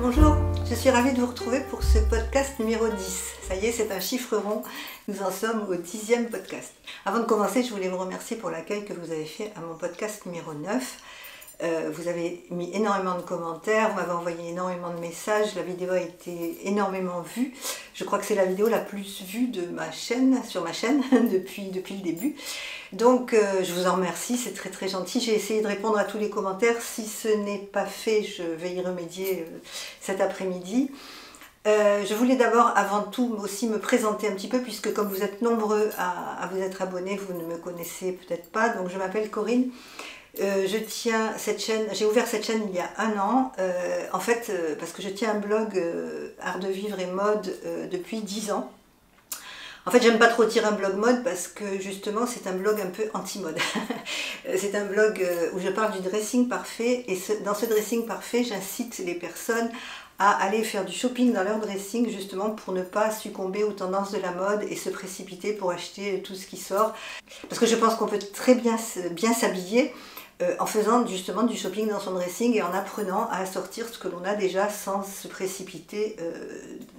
Bonjour, je suis ravie de vous retrouver pour ce podcast numéro 10. Ça y est, c'est un chiffre rond, nous en sommes au 10e podcast. Avant de commencer, je voulais vous remercier pour l'accueil que vous avez fait à mon podcast numéro 9. Vous avez mis énormément de commentaires, vous m'avez envoyé énormément de messages, la vidéo a été énormément vue. Je crois que c'est la vidéo la plus vue de ma chaîne, sur ma chaîne depuis le début. Donc je vous en remercie, c'est très très gentil. J'ai essayé de répondre à tous les commentaires. Si ce n'est pas fait, je vais y remédier cet après-midi. Je voulais d'abord, avant tout, aussi me présenter un petit peu, puisque comme vous êtes nombreux à vous être abonnés, vous ne me connaissez peut-être pas. Donc je m'appelle Corinne. Je tiens cette chaîne, j'ai ouvert cette chaîne il y a 1 an, en fait parce que je tiens un blog art de vivre et mode depuis 10 ans. En fait, j'aime pas trop dire un blog mode parce que justement c'est un blog un peu anti-mode. C'est un blog où je parle du dressing parfait et dans ce dressing parfait, j'incite les personnes à aller faire du shopping dans leur dressing justement pour ne pas succomber aux tendances de la mode et se précipiter pour acheter tout ce qui sort. Parce que je pense qu'on peut très bien s'habiller en faisant justement du shopping dans son dressing et en apprenant à sortir ce que l'on a déjà sans se précipiter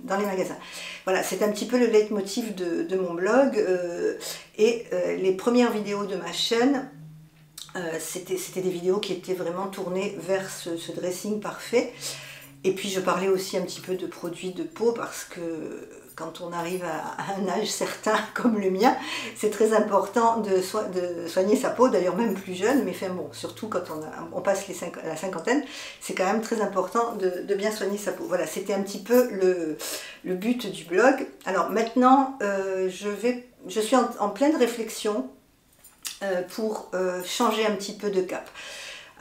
dans les magasins. Voilà, c'est un petit peu le leitmotiv de mon blog et les premières vidéos de ma chaîne, c'était des vidéos qui étaient vraiment tournées vers ce dressing parfait. Et puis je parlais aussi un petit peu de produits de peau parce que quand on arrive à un âge certain comme le mien, c'est très important de soigner sa peau, d'ailleurs même plus jeune, mais enfin bon, surtout quand on passe la cinquantaine, c'est quand même très important de bien soigner sa peau. Voilà, c'était un petit peu le but du blog. Alors maintenant, je suis en pleine réflexion pour changer un petit peu de cap.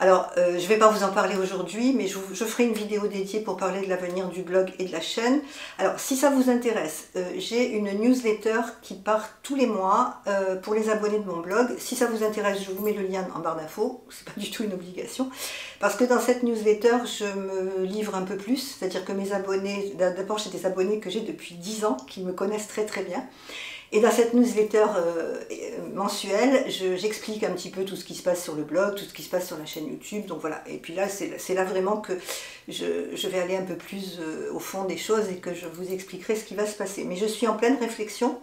Alors, je ne vais pas vous en parler aujourd'hui, mais je ferai une vidéo dédiée pour parler de l'avenir du blog et de la chaîne. Alors, si ça vous intéresse, j'ai une newsletter qui part tous les mois pour les abonnés de mon blog. Si ça vous intéresse, je vous mets le lien en barre d'infos. C'est pas du tout une obligation. Parce que dans cette newsletter, je me livre un peu plus. C'est-à-dire que mes abonnés, d'abord, j'ai des abonnés que j'ai depuis 10 ans, qui me connaissent très très bien. Et dans cette newsletter mensuelle, j'explique un petit peu tout ce qui se passe sur le blog, tout ce qui se passe sur la chaîne YouTube. Donc voilà, et puis là, c'est là vraiment que je vais aller un peu plus au fond des choses et que je vous expliquerai ce qui va se passer. Mais je suis en pleine réflexion.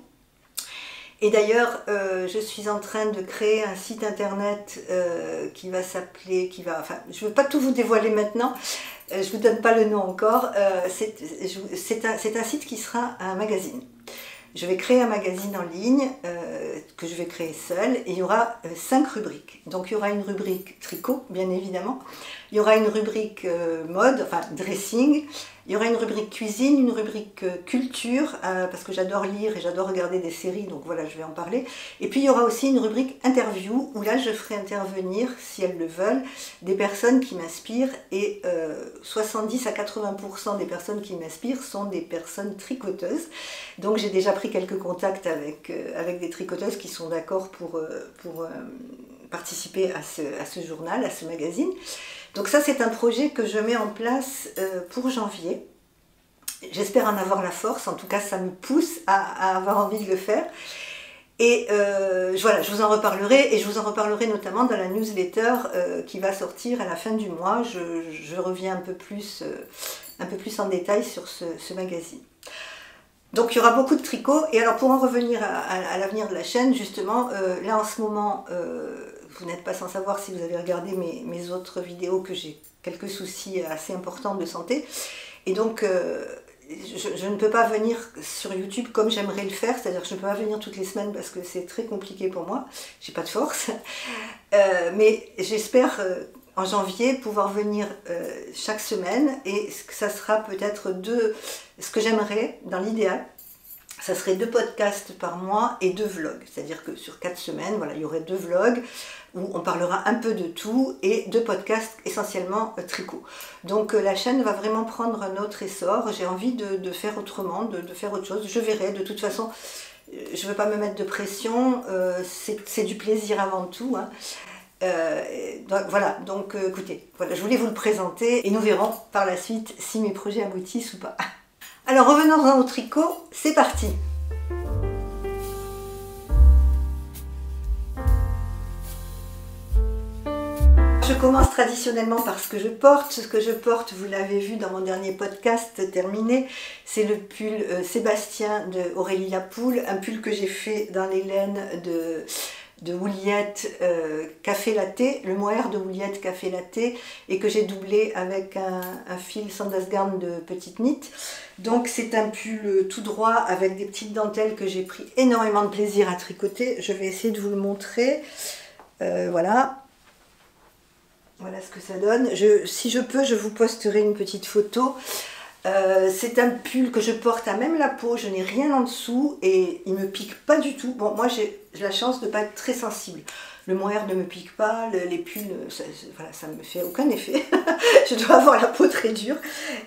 Et d'ailleurs, je suis en train de créer un site internet qui va s'appeler, enfin, je ne veux pas tout vous dévoiler maintenant, je ne vous donne pas le nom encore, c'est un site qui sera un magazine. Je vais créer un magazine en ligne que je vais créer seule et il y aura 5 rubriques. Donc il y aura une rubrique tricot, bien évidemment. Il y aura une rubrique mode, enfin dressing. Il y aura une rubrique cuisine, une rubrique culture, parce que j'adore lire et j'adore regarder des séries, donc voilà, je vais en parler. Et puis il y aura aussi une rubrique interview, où là je ferai intervenir, si elles le veulent, des personnes qui m'inspirent. Et 70 à 80% des personnes qui m'inspirent sont des personnes tricoteuses. Donc j'ai déjà pris quelques contacts avec des tricoteuses qui sont d'accord pour participer à ce journal, à ce magazine. Donc ça, c'est un projet que je mets en place pour janvier. J'espère en avoir la force, en tout cas ça me pousse à avoir envie de le faire. Et voilà, je vous en reparlerai, et je vous en reparlerai notamment dans la newsletter qui va sortir à la fin du mois. Je reviens un peu plus en détail sur ce magazine. Donc il y aura beaucoup de tricot. Et alors pour en revenir à l'avenir de la chaîne, justement, là en ce moment, vous n'êtes pas sans savoir si vous avez regardé mes autres vidéos que j'ai quelques soucis assez importants de santé. Et donc je ne peux pas venir sur YouTube comme j'aimerais le faire, c'est-à-dire que je ne peux pas venir toutes les semaines parce que c'est très compliqué pour moi, j'ai pas de force. Mais j'espère en janvier pouvoir venir chaque semaine, et ça sera peut-être ce que j'aimerais dans l'idéal, ça serait 2 podcasts par mois et 2 vlogs. C'est-à-dire que sur 4 semaines, voilà, il y aurait 2 vlogs où on parlera un peu de tout et 2 podcasts essentiellement tricot. Donc la chaîne va vraiment prendre un autre essor. J'ai envie de faire autrement, de faire autre chose. Je verrai, de toute façon, je ne veux pas me mettre de pression. C'est du plaisir avant tout, hein. Donc écoutez, voilà, je voulais vous le présenter et nous verrons par la suite si mes projets aboutissent ou pas. Alors revenons au tricot, c'est parti! Je commence traditionnellement par ce que je porte. Ce que je porte, vous l'avez vu dans mon dernier podcast terminé, c'est le pull Sébastien de Aurélie Lapoule, un pull que j'ai fait dans les laines de Houliette Café Latte, le mohair de Houliette Café Latte, et que j'ai doublé avec un fil Sandasgarn de petite nit. Donc c'est un pull tout droit avec des petites dentelles que j'ai pris énormément de plaisir à tricoter. Je vais essayer de vous le montrer. Voilà. Voilà ce que ça donne. Si je peux, je vous posterai une petite photo. C'est un pull que je porte à même la peau, je n'ai rien en dessous et il ne me pique pas du tout. Bon, moi j'ai la chance de ne pas être très sensible. Le mohair ne me pique pas, les pulls, ça ne me fait aucun effet. Je dois avoir la peau très dure.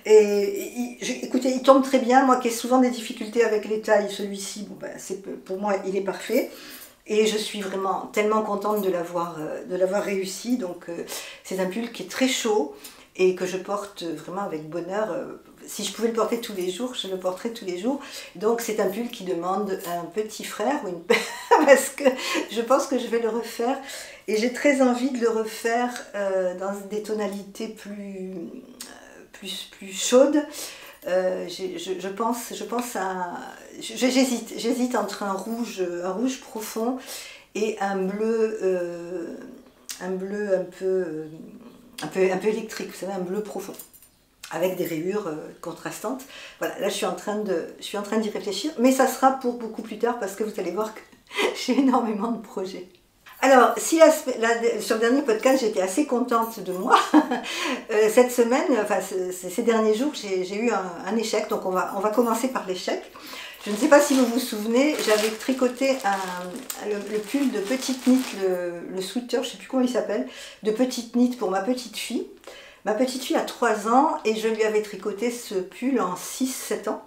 Écoutez, il tombe très bien. Moi qui ai souvent des difficultés avec les tailles, celui-ci, bon, pour moi, il est parfait. Et je suis vraiment tellement contente de l'avoir réussi. Donc c'est un pull qui est très chaud et que je porte vraiment avec bonheur. Si je pouvais le porter tous les jours, je le porterais tous les jours. Donc c'est un pull qui demande un petit frère ou une parce que je pense que je vais le refaire. Et j'ai très envie de le refaire dans des tonalités plus chaudes. J'hésite entre un rouge profond et un bleu un peu électrique, vous savez, un bleu profond avec des rayures contrastantes. Voilà, là je suis en train d'y réfléchir, mais ça sera pour beaucoup plus tard parce que vous allez voir que j'ai énormément de projets. Alors, si sur le dernier podcast, j'étais assez contente de moi, cette semaine, enfin ces derniers jours, j'ai eu un échec, donc on va commencer par l'échec. Je ne sais pas si vous vous souvenez, j'avais tricoté le pull de petite nit, le sweater, je ne sais plus comment il s'appelle, de petite nit pour ma petite fille. Ma petite fille a 3 ans et je lui avais tricoté ce pull en 6-7 ans.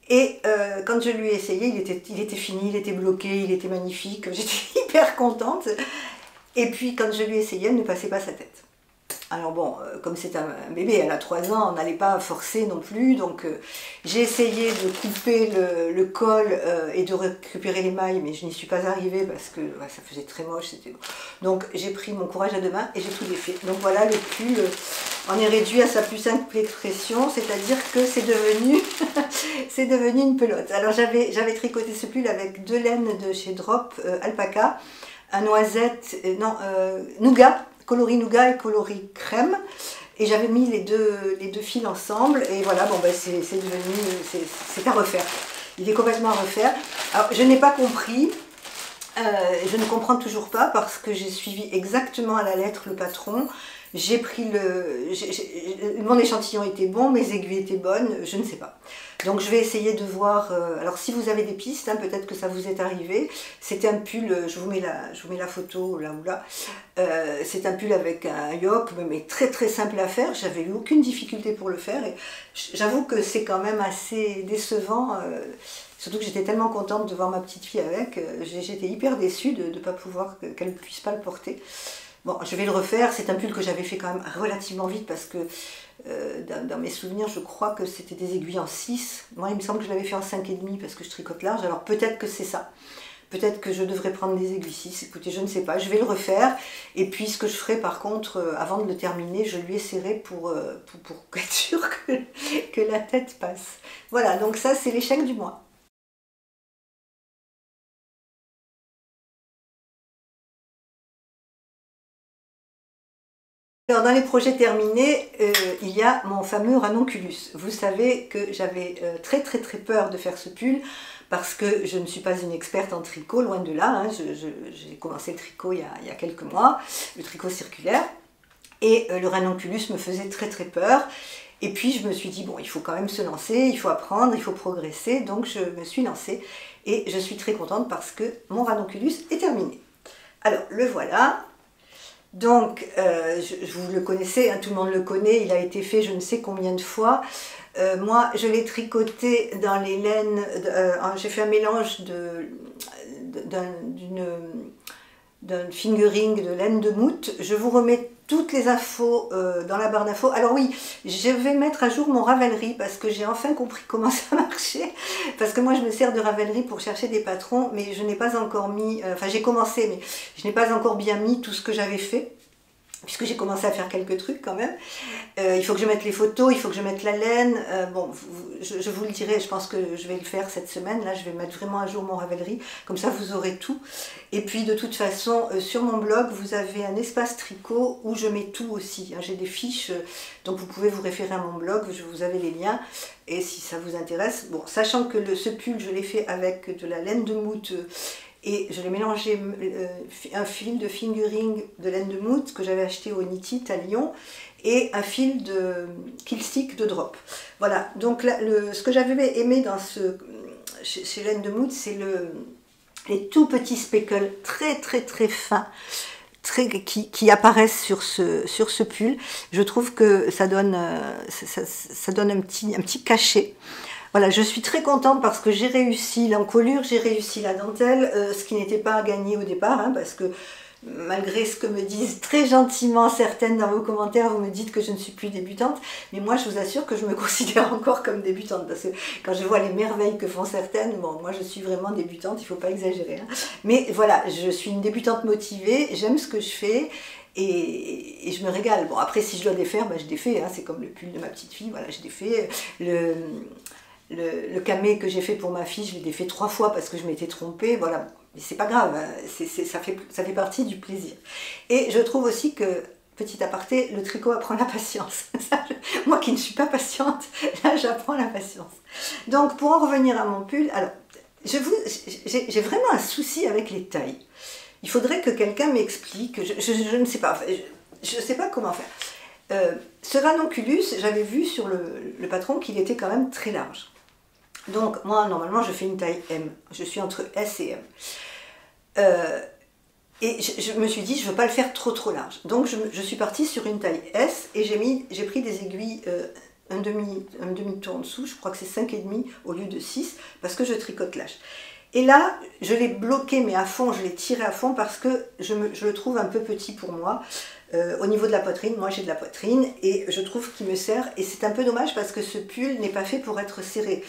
Et quand je lui ai essayé, il était fini, il était bloqué, il était magnifique, j'étais hyper contente. Et puis quand je lui ai essayé, elle ne passait pas sa tête. Alors bon, comme c'est un bébé, elle a 3 ans, on n'allait pas forcer non plus, donc j'ai essayé de couper le col et de récupérer les mailles, mais je n'y suis pas arrivée parce que ça faisait très moche. Donc j'ai pris mon courage à deux mains et j'ai tout défait. Donc voilà, le pull en est réduit à sa plus simple expression, c'est-à-dire que c'est devenu, c'est devenu une pelote. Alors j'avais tricoté ce pull avec 2 laines de chez Drop Alpaca, un noisette, nougat, coloris nougat et coloris crème, et j'avais mis les deux fils ensemble et voilà, bon c'est devenu, c'est à refaire, il est complètement à refaire. Alors je n'ai pas compris, je ne comprends toujours pas parce que j'ai suivi exactement à la lettre le patron. J'ai pris mon échantillon était bon, mes aiguilles étaient bonnes, je ne sais pas. Donc je vais essayer de voir, alors si vous avez des pistes, hein, peut-être que ça vous est arrivé. C'était un pull, je vous mets la photo là ou là. C'est un pull avec un yoke, mais très très simple à faire. J'avais eu aucune difficulté pour le faire. Et j'avoue que c'est quand même assez décevant. Surtout que j'étais tellement contente de voir ma petite fille avec. J'étais hyper déçue de ne pas pouvoir, qu'elle ne puisse pas le porter. Bon, je vais le refaire, c'est un pull que j'avais fait quand même relativement vite parce que dans mes souvenirs, je crois que c'était des aiguilles en 6. Moi, il me semble que je l'avais fait en 5,5 parce que je tricote large, alors peut-être que c'est ça. Peut-être que je devrais prendre des aiguilles 6, écoutez, je ne sais pas, je vais le refaire. Et puis ce que je ferai par contre, avant de le terminer, je lui essaierai pour être sûre que la tête passe. Voilà, donc ça c'est l'échec du mois. Alors dans les projets terminés, il y a mon fameux ranonculus. Vous savez que j'avais très peur de faire ce pull parce que je ne suis pas une experte en tricot, loin de là. Hein. J'ai commencé le tricot il y a quelques mois, le tricot circulaire, et le ranonculus me faisait très peur. Et puis je me suis dit, bon, il faut quand même se lancer, il faut apprendre, il faut progresser, donc je me suis lancée et je suis très contente parce que mon ranonculus est terminé. Alors le voilà. Donc, vous le connaissez, hein, tout le monde le connaît, il a été fait je ne sais combien de fois. Moi, je l'ai tricoté dans les laines, j'ai fait un mélange d'un fingering de laine de moute. Je vous remets toutes les infos dans la barre d'infos. Alors oui, je vais mettre à jour mon Ravelry parce que j'ai enfin compris comment ça marchait. Parce que moi je me sers de Ravelry pour chercher des patrons, mais je n'ai pas encore mis, enfin j'ai commencé, mais je n'ai pas encore bien mis tout ce que j'avais fait. puisque j'ai commencé à faire quelques trucs quand même. Il faut que je mette les photos, il faut que je mette la laine. Bon, je vous le dirai, je pense que je vais le faire cette semaine. Là, je vais mettre vraiment à jour mon Ravelry, comme ça vous aurez tout. Et puis de toute façon, sur mon blog, vous avez un espace tricot où je mets tout aussi. Hein. J'ai des fiches, donc vous pouvez vous référer à mon blog, vous avez les liens. Et si ça vous intéresse, bon, sachant que ce pull, je l'ai fait avec de la laine de moute. Et je l'ai mélangé un fil de fingering de laine de moute que j'avais acheté au Knit It à Lyon et un fil de kill stick de drop. Voilà, donc là, ce que j'avais aimé dans chez laine de moute, c'est les tout petits speckles très très très fins qui apparaissent sur ce pull. Je trouve que ça donne, ça donne un petit cachet. Voilà, je suis très contente parce que j'ai réussi l'encolure, j'ai réussi la dentelle, ce qui n'était pas gagné au départ, hein, parce que malgré ce que me disent très gentiment certaines dans vos commentaires, vous me dites que je ne suis plus débutante, mais moi je vous assure que je me considère encore comme débutante, parce que quand je vois les merveilles que font certaines, bon, moi je suis vraiment débutante, il ne faut pas exagérer. Hein. Mais voilà, je suis une débutante motivée, j'aime ce que je fais, et je me régale. Bon, après si je dois défaire, ben, je défais, hein, c'est comme le pull de ma petite fille, voilà, je défais. Le camé que j'ai fait pour ma fille, je l'ai défait 3 fois parce que je m'étais trompée, voilà, mais c'est pas grave, hein. Ça fait partie du plaisir. Et je trouve aussi que, petit aparté, le tricot apprend la patience. Moi qui ne suis pas patiente, là j'apprends la patience. Donc pour en revenir à mon pull, alors, j'ai vraiment un souci avec les tailles. Il faudrait que quelqu'un m'explique, je ne sais pas, je ne sais pas comment faire. Ce ranonculus, j'avais vu sur le patron qu'il était quand même très large. Donc moi normalement je fais une taille M, je suis entre S et M. Et je me suis dit je ne veux pas le faire trop large. Donc je suis partie sur une taille S et j'ai pris des aiguilles un demi-tour en dessous, je crois que c'est 5,5 au lieu de 6 parce que je tricote lâche. Et là, je l'ai bloqué, mais à fond, je l'ai tiré à fond parce que je le trouve un peu petit pour moi. Au niveau de la poitrine, moi j'ai de la poitrine et je trouve qu'il me sert. Et c'est un peu dommage parce que ce pull n'est pas fait pour être serré.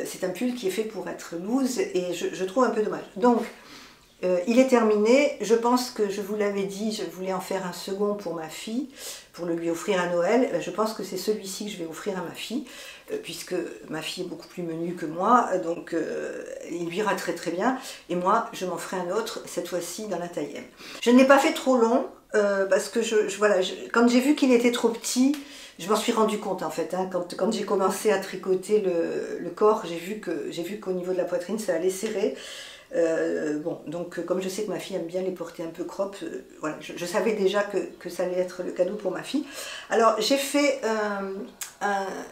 C'est un pull qui est fait pour être loose et je trouve un peu dommage. Donc, il est terminé. Je pense que je vous l'avais dit, je voulais en faire un second pour ma fille, pour le lui offrir à Noël. Je pense que c'est celui-ci que je vais offrir à ma fille, puisque ma fille est beaucoup plus menue que moi, donc il lui ira très très bien. Et moi, je m'en ferai un autre, cette fois-ci dans la taille M. Je ne l'ai pas fait trop long, parce que voilà, quand j'ai vu qu'il était trop petit, je m'en suis rendu compte en fait. Hein, quand j'ai commencé à tricoter le corps, j'ai vu qu'au niveau de la poitrine, ça allait serrer. Bon, donc comme je sais que ma fille aime bien les porter un peu crop, voilà, je savais déjà que ça allait être le cadeau pour ma fille. Alors j'ai fait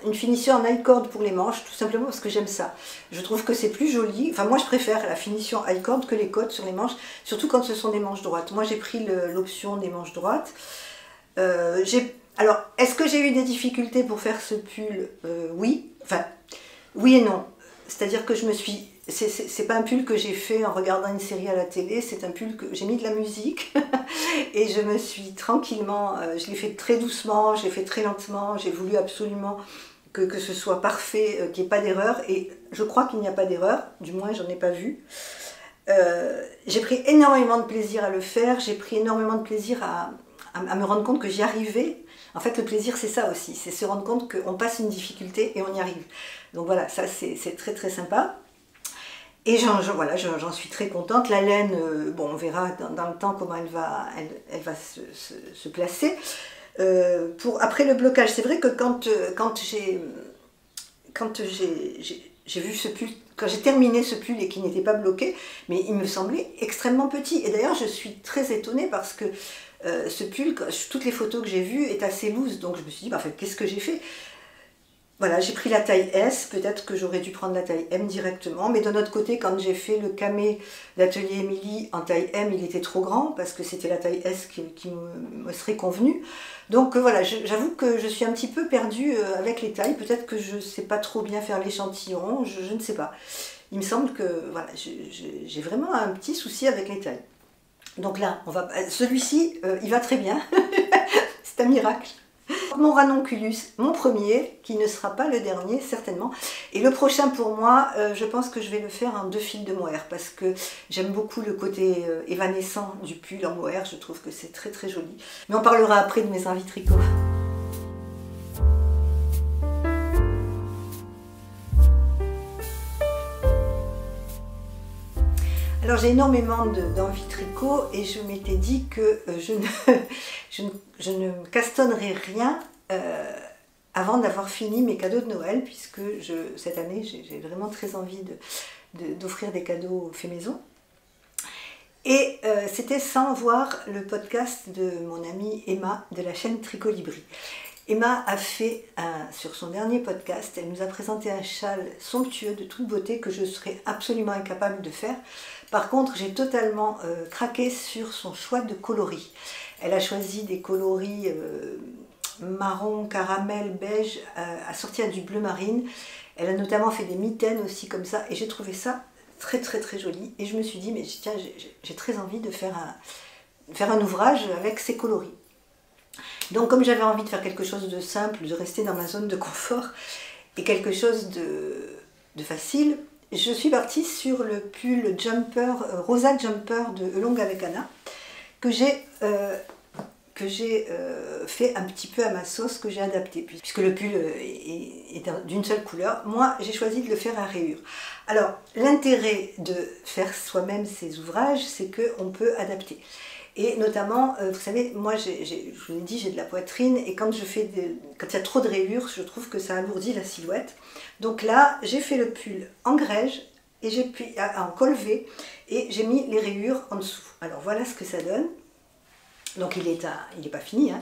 une finition en I-cord pour les manches, tout simplement parce que j'aime ça. Je trouve que c'est plus joli, enfin moi je préfère la finition I-cord que les codes sur les manches, surtout quand ce sont des manches droites. Moi j'ai pris l'option des manches droites. Alors, est-ce que j'ai eu des difficultés pour faire ce pull? Oui, enfin, oui et non. C'est-à-dire que c'est pas un pull que j'ai fait en regardant une série à la télé, c'est un pull que j'ai mis de la musique et je me suis tranquillement, je l'ai fait très doucement, j'ai fait très lentement, j'ai voulu absolument que ce soit parfait, qu'il n'y ait pas d'erreur et je crois qu'il n'y a pas d'erreur, du moins j'en ai pas vu. J'ai pris énormément de plaisir à le faire, j'ai pris énormément de plaisir à me rendre compte que j'y arrivais. En fait, le plaisir, c'est ça aussi, c'est se rendre compte qu'on passe une difficulté et on y arrive. Donc voilà, ça c'est très très sympa. Et voilà, j'en suis très contente. La laine, bon, on verra dans le temps comment elle va se placer. Après le blocage, c'est vrai que quand j'ai vu ce pull, quand j'ai terminé ce pull et qu'il n'était pas bloqué, mais il me semblait extrêmement petit. Et d'ailleurs, je suis très étonnée parce que ce pull, toutes les photos que j'ai vues, est assez loose. Donc je me suis dit, bah, en fait, qu'est-ce que j'ai fait? Voilà, j'ai pris la taille S, peut-être que j'aurais dû prendre la taille M directement, mais d'un autre côté, quand j'ai fait le camé d'Atelier Émilie en taille M, il était trop grand, parce que c'était la taille S qui me serait convenue. Donc voilà, j'avoue que je suis un petit peu perdue avec les tailles, peut-être que je ne sais pas trop bien faire l'échantillon, je ne sais pas. Il me semble que voilà, j'ai vraiment un petit souci avec les tailles. Donc là, celui-ci, il va très bien, c'est un miracle. Mon ranonculus, mon premier, qui ne sera pas le dernier certainement. Et le prochain pour moi, je pense que je vais le faire en 2 fils de mohair parce que j'aime beaucoup le côté évanescent du pull en mohair. Je trouve que c'est très très joli. Mais on parlera après de mes envies tricot. Alors j'ai énormément d'envie tricot et je m'étais dit que je ne castonnerai rien avant d'avoir fini mes cadeaux de Noël, puisque cette année j'ai vraiment très envie d'offrir des cadeaux fait maison. Et c'était sans voir le podcast de mon amie Emma de la chaîne Tricolibri. Emma a fait, sur son dernier podcast, elle nous a présenté un châle somptueux de toute beauté que je serais absolument incapable de faire. Par contre, j'ai totalement craqué sur son choix de coloris. Elle a choisi des coloris marron, caramel, beige, assortis à du bleu marine. Elle a notamment fait des mitaines aussi comme ça et j'ai trouvé ça très très très joli. Et je me suis dit, mais tiens, j'ai très envie de faire un ouvrage avec ces coloris. Donc comme j'avais envie de faire quelque chose de simple, de rester dans ma zone de confort et quelque chose de facile, je suis partie sur le pull jumper, Rosa Jumper de Elong avec Anna, que j'ai fait un petit peu à ma sauce, que j'ai adapté, puisque le pull est d'une seule couleur. Moi, j'ai choisi de le faire à rayures. Alors, l'intérêt de faire soi-même ces ouvrages, c'est qu'on peut adapter. Et notamment, vous savez, moi, je vous l'ai dit, j'ai de la poitrine, et quand il y a trop de rayures, je trouve que ça alourdit la silhouette. Donc là, j'ai fait le pull en grège, et j'ai pris en col V, et j'ai mis les rayures en dessous. Alors voilà ce que ça donne. Donc il est pas fini, hein.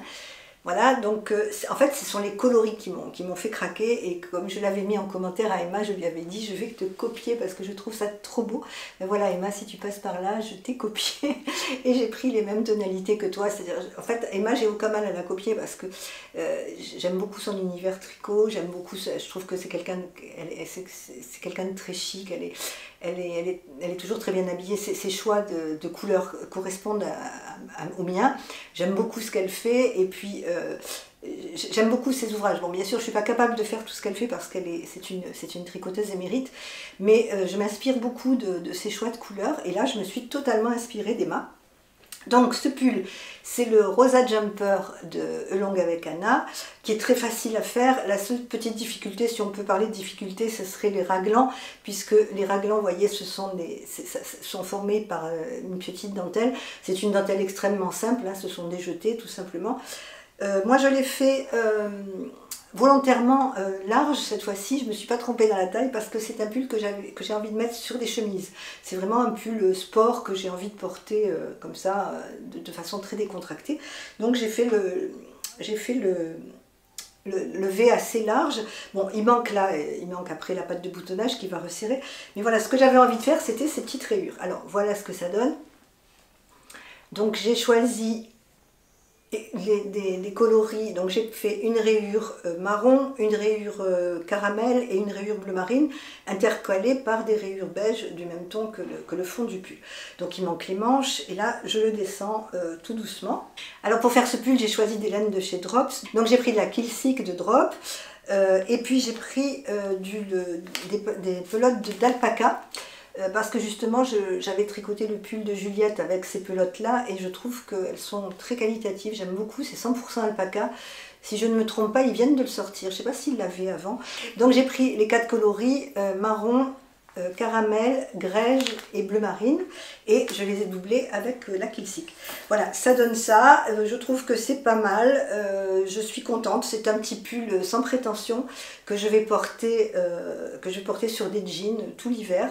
Voilà, donc en fait ce sont les coloris qui m'ont fait craquer, et comme je l'avais mis en commentaire à Emma, je lui avais dit je vais te copier parce que je trouve ça trop beau. Mais voilà Emma, si tu passes par là, je t'ai copié et j'ai pris les mêmes tonalités que toi. C'est-à-dire, en fait Emma, j'ai aucun mal à la copier parce que j'aime beaucoup son univers tricot, j'aime beaucoup, je trouve que c'est quelqu'un de très chic, elle est toujours très bien habillée, ses choix de couleurs correspondent au mien. J'aime beaucoup ce qu'elle fait et puis j'aime beaucoup ses ouvrages. Bon, bien sûr, je ne suis pas capable de faire tout ce qu'elle fait parce c'est une tricoteuse émérite, mais je m'inspire beaucoup de ses choix de couleurs et là, je me suis totalement inspirée d'Emma. Donc ce pull, c'est le Rosa Jumper de Elong avec Anna, qui est très facile à faire. La seule petite difficulté, si on peut parler de difficulté, ce serait les raglans, puisque les raglans, vous voyez, sont formés par une petite dentelle. C'est une dentelle extrêmement simple, hein, ce sont des jetés tout simplement. Moi je l'ai fait volontairement large cette fois-ci, je ne me suis pas trompée dans la taille parce que c'est un pull que j'ai envie de mettre sur des chemises. C'est vraiment un pull sport que j'ai envie de porter comme ça, de façon très décontractée. Donc j'ai fait le V assez large. Bon, il manque après la patte de boutonnage qui va resserrer. Mais voilà, ce que j'avais envie de faire, c'était ces petites rayures. Alors voilà ce que ça donne. Donc j'ai choisi des coloris, donc j'ai fait une rayure marron, une rayure caramel et une rayure bleu marine, intercalées par des rayures beige du même ton que le fond du pull. Donc il manque les manches et là je le descends tout doucement. Alors pour faire ce pull, j'ai choisi des laines de chez Drops, donc j'ai pris de la Kilsick de Drop et puis j'ai pris des pelotes d'alpaca. Parce que justement j'avais tricoté le pull de Juliette avec ces pelotes là et je trouve qu'elles sont très qualitatives, j'aime beaucoup, c'est 100% alpaca. Si je ne me trompe pas, ils viennent de le sortir, je ne sais pas s'ils l'avaient avant. Donc j'ai pris les 4 coloris, marron, caramel, grège et bleu marine et je les ai doublés avec la Kilsick. Voilà, ça donne ça, je trouve que c'est pas mal, je suis contente, c'est un petit pull sans prétention que je vais porter sur des jeans tout l'hiver.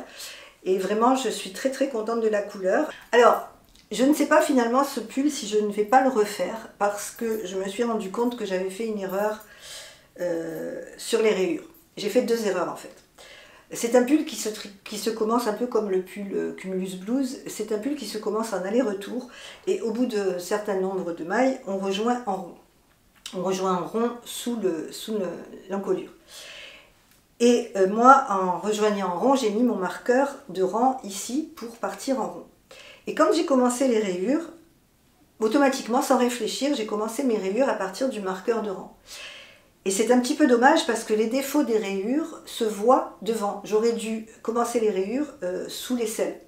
Et vraiment, je suis très très contente de la couleur. Alors, je ne sais pas finalement ce pull si je ne vais pas le refaire parce que je me suis rendu compte que j'avais fait une erreur sur les rayures. J'ai fait 2 erreurs en fait. C'est un pull qui se commence un peu comme le pull Cumulus Blues. C'est un pull qui se commence en aller-retour et au bout de certain nombre de mailles, on rejoint en rond. On rejoint en rond sous l'encolure. Et moi, en rejoignant en rond, j'ai mis mon marqueur de rang ici pour partir en rond. Et quand j'ai commencé les rayures, automatiquement, sans réfléchir, j'ai commencé mes rayures à partir du marqueur de rang. Et c'est un petit peu dommage parce que les défauts des rayures se voient devant. J'aurais dû commencer les rayures sous l'aisselle.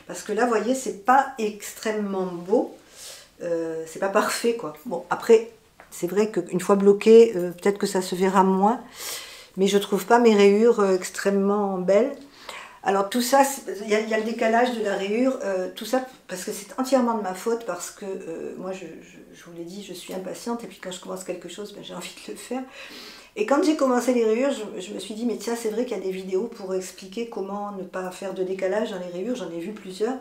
Parce que là, vous voyez, c'est pas extrêmement beau. C'est pas parfait, quoi. Bon, après, c'est vrai qu'une fois bloqué, peut-être que ça se verra moins. Mais je trouve pas mes rayures extrêmement belles. Alors tout ça, il y a le décalage de la rayure, tout ça parce que c'est entièrement de ma faute, parce que moi je vous l'ai dit, je suis impatiente et puis quand je commence quelque chose, ben, j'ai envie de le faire. Et quand j'ai commencé les rayures, je me suis dit mais tiens, c'est vrai qu'il y a des vidéos pour expliquer comment ne pas faire de décalage dans les rayures, j'en ai vu plusieurs.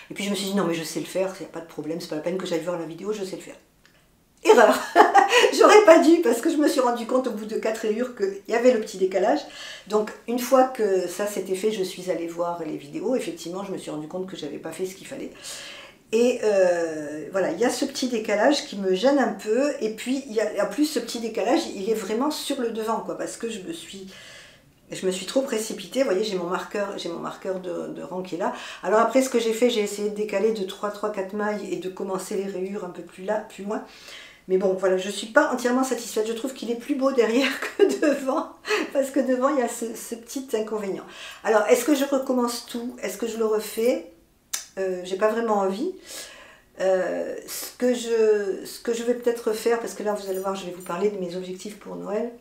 Et puis je me suis dit non mais je sais le faire, il n'y a pas de problème, c'est pas la peine que j'aille voir la vidéo, je sais le faire. Erreur. J'aurais pas dû, parce que je me suis rendu compte au bout de 4 rayures qu'il y avait le petit décalage. Donc une fois que ça s'était fait, je suis allée voir les vidéos. Effectivement, je me suis rendu compte que j'avais pas fait ce qu'il fallait. Et voilà, il y a ce petit décalage qui me gêne un peu. Et puis, en plus, ce petit décalage, il est vraiment sur le devant, quoi, parce que je me suis trop précipitée. Vous voyez, j'ai mon marqueur de rang qui est là. Alors après, ce que j'ai fait, j'ai essayé de décaler de 3-4 mailles et de commencer les rayures un peu plus loin. Mais bon, voilà, je ne suis pas entièrement satisfaite. Je trouve qu'il est plus beau derrière que devant, parce que devant, il y a ce petit inconvénient. Alors, est-ce que je recommence tout? Est-ce que je le refais? J'ai pas vraiment envie. Ce que je vais peut-être faire, parce que là, vous allez voir, je vais vous parler de mes objectifs pour Noël.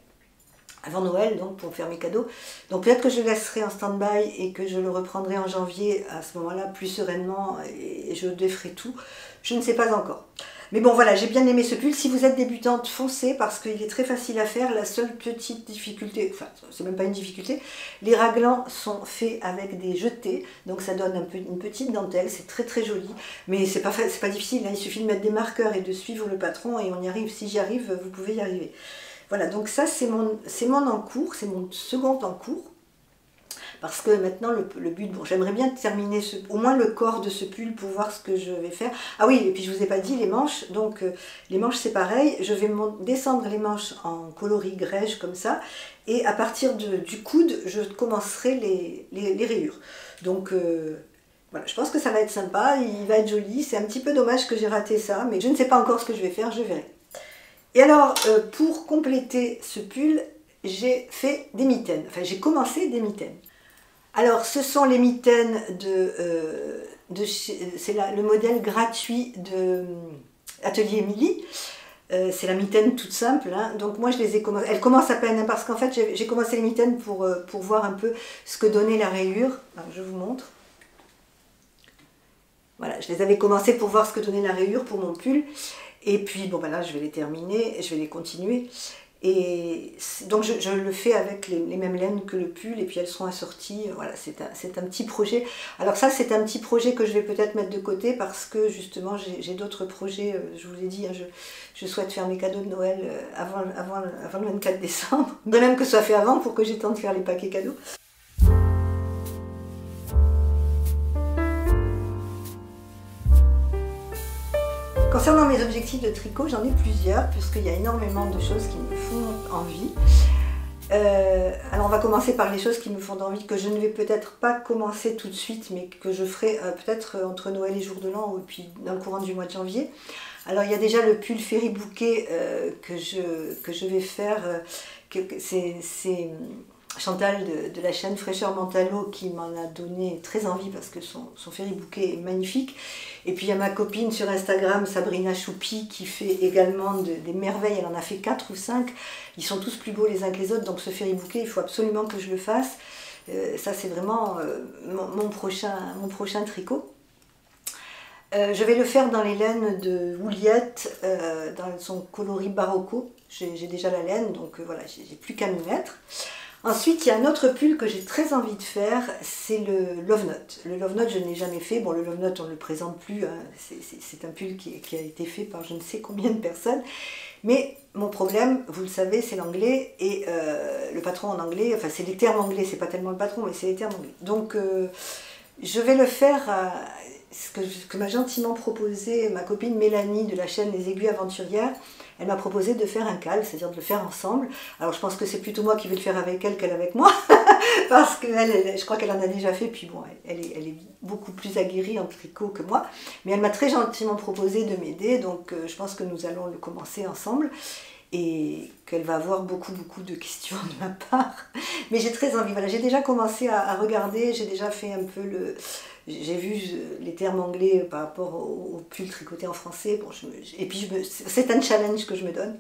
Avant Noël, donc, pour faire mes cadeaux. Donc peut-être que je laisserai en stand-by et que je le reprendrai en janvier, à ce moment-là, plus sereinement, et je déferai tout. Je ne sais pas encore. Mais bon, voilà, j'ai bien aimé ce pull. Si vous êtes débutante, foncez, parce qu'il est très facile à faire. La seule petite difficulté, enfin, c'est même pas une difficulté, les raglans sont faits avec des jetés, donc ça donne une petite dentelle, c'est très très joli, mais c'est pas difficile, hein. Il suffit de mettre des marqueurs et de suivre le patron, et on y arrive. Si j'y arrive, vous pouvez y arriver. Voilà, donc ça c'est mon encours, c'est mon second encours. Parce que maintenant le but, bon, j'aimerais bien terminer au moins le corps de ce pull pour voir ce que je vais faire. Ah oui, et puis je vous ai pas dit les manches, donc les manches c'est pareil, je vais descendre les manches en coloris grège comme ça, et à partir du coude, je commencerai les rayures. Donc voilà, je pense que ça va être sympa, il va être joli, c'est un petit peu dommage que j'ai raté ça, mais je ne sais pas encore ce que je vais faire, je verrai. Et alors, pour compléter ce pull, j'ai fait des mitaines, enfin j'ai commencé des mitaines. Alors, ce sont les mitaines c'est le modèle gratuit de Atelier Émilie. C'est la mitaine toute simple, hein. Donc moi je les ai commencé, elle commence à peine, hein, parce qu'en fait j'ai commencé les mitaines pour voir un peu ce que donnait la rayure. Alors, je vous montre. Voilà, je les avais commencées pour voir ce que donnait la rayure pour mon pull. Et puis bon ben là je vais les terminer, je vais les continuer. Et donc je le fais avec les mêmes laines que le pull, et puis elles seront assorties. Voilà, c'est un petit projet. Alors ça c'est un petit projet que je vais peut-être mettre de côté, parce que justement j'ai d'autres projets. Je vous ai dit, hein, je souhaite faire mes cadeaux de Noël avant le 24 décembre. De même que ce soit fait avant, pour que j'ai le temps de faire les paquets cadeaux. Concernant mes objectifs de tricot, j'en ai plusieurs, puisqu'il y a énormément de choses qui me font envie. Alors on va commencer par les choses qui me font envie, que je ne vais peut-être pas commencer tout de suite, mais que je ferai peut-être entre Noël et Jour de l'An, et puis dans le courant du mois de janvier. Alors il y a déjà le pull Ferry Bouquet que je vais faire, c'est Chantal de la chaîne Fraîcheur Mentalo qui m'en a donné très envie, parce que son Ferry Bouquet est magnifique. Et puis il y a ma copine sur Instagram, Sabrina Choupi, qui fait également des merveilles. Elle en a fait 4 ou 5. Ils sont tous plus beaux les uns que les autres. Donc ce Ferry Bouquet, il faut absolument que je le fasse. Ça c'est vraiment mon prochain tricot. Je vais le faire dans les laines de Houliette, dans son coloris Barocco. J'ai déjà la laine, donc voilà, j'ai plus qu'à m'y mettre. Ensuite, il y a un autre pull que j'ai très envie de faire, c'est le Love Note. Le Love Note, je ne l'ai jamais fait. Bon, le Love Note, on ne le présente plus, hein. C'est un pull qui a été fait par je ne sais combien de personnes. Mais mon problème, vous le savez, c'est l'anglais, et le patron en anglais, enfin c'est les termes anglais, c'est pas tellement le patron, mais c'est les termes anglais. Donc je vais le faire que m'a gentiment proposé ma copine Mélanie de la chaîne Les Aiguilles Aventurières. Elle m'a proposé de faire un cal, c'est-à-dire de le faire ensemble. Alors je pense que c'est plutôt moi qui vais le faire avec elle qu'elle avec moi, parce que je crois qu'elle en a déjà fait, puis bon, elle est beaucoup plus aguerrie en tricot que moi. Mais elle m'a très gentiment proposé de m'aider, donc je pense que nous allons le commencer ensemble. Et qu'elle va avoir beaucoup de questions de ma part. Mais j'ai très envie, voilà, j'ai déjà commencé à regarder, j'ai déjà fait un peu j'ai vu les termes anglais par rapport au pull tricoté en français, bon, et puis c'est un challenge que je me donne.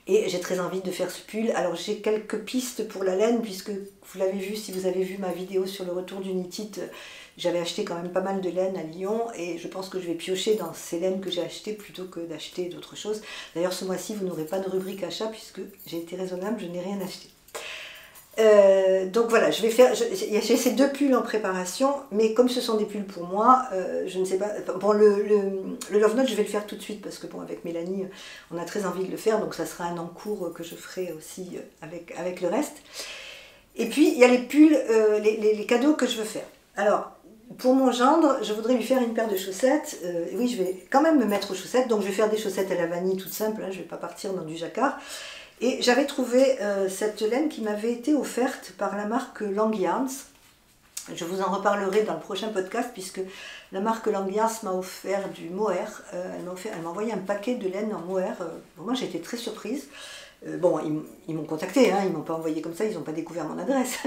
Et j'ai très envie de faire ce pull. Alors j'ai quelques pistes pour la laine, puisque vous l'avez vu, si vous avez vu ma vidéo sur le retour du Knit-It, j'avais acheté quand même pas mal de laine à Lyon, et je pense que je vais piocher dans ces laines que j'ai achetées plutôt que d'acheter d'autres choses. D'ailleurs ce mois-ci vous n'aurez pas de rubrique achat, puisque j'ai été raisonnable, je n'ai rien acheté. Donc voilà, j'ai ces 2 pulls en préparation, mais comme ce sont des pulls pour moi, je ne sais pas. Bon, le Love Note, je vais le faire tout de suite parce que bon, avec Mélanie, on a très envie de le faire, donc ça sera un encours que je ferai aussi avec le reste. Et puis il y a les pulls, les cadeaux que je veux faire. Alors, pour mon gendre, je voudrais lui faire une paire de chaussettes. Oui, je vais quand même me mettre aux chaussettes, donc je vais faire des chaussettes à la vanille toutes simples, hein, je ne vais pas partir dans du jacquard. Et j'avais trouvé cette laine qui m'avait été offerte par la marque Lang Yarns. Je vous en reparlerai dans le prochain podcast, puisque la marque Lang Yarns m'a offert du mohair. Elle m'a envoyé un paquet de laine en mohair. Moi j'ai été très surprise. Bon, ils m'ont contacté, hein, ils ne m'ont pas envoyé comme ça, ils n'ont pas découvert mon adresse.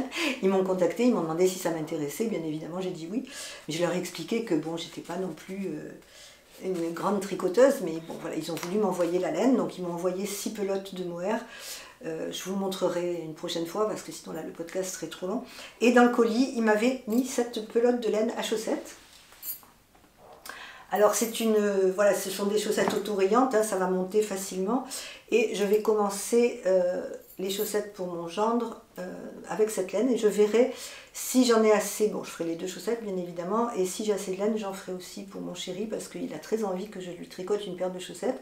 Ils m'ont contacté, ils m'ont demandé si ça m'intéressait. Bien évidemment j'ai dit oui. Mais je leur ai expliqué que bon, j'étais pas non plus une grande tricoteuse, mais bon voilà, ils ont voulu m'envoyer la laine, donc ils m'ont envoyé 6 pelotes de mohair. Je vous montrerai une prochaine fois, parce que sinon là le podcast serait trop long. Et dans le colis, ils m'avaient mis cette pelote de laine à chaussettes. Alors voilà, ce sont des chaussettes auto-rayantes, hein, ça va monter facilement. Et je vais commencer les chaussettes pour mon gendre avec cette laine, et je verrai si j'en ai assez. Bon, je ferai les 2 chaussettes bien évidemment, et si j'ai assez de laine, j'en ferai aussi pour mon chéri, parce qu'il a très envie que je lui tricote une paire de chaussettes,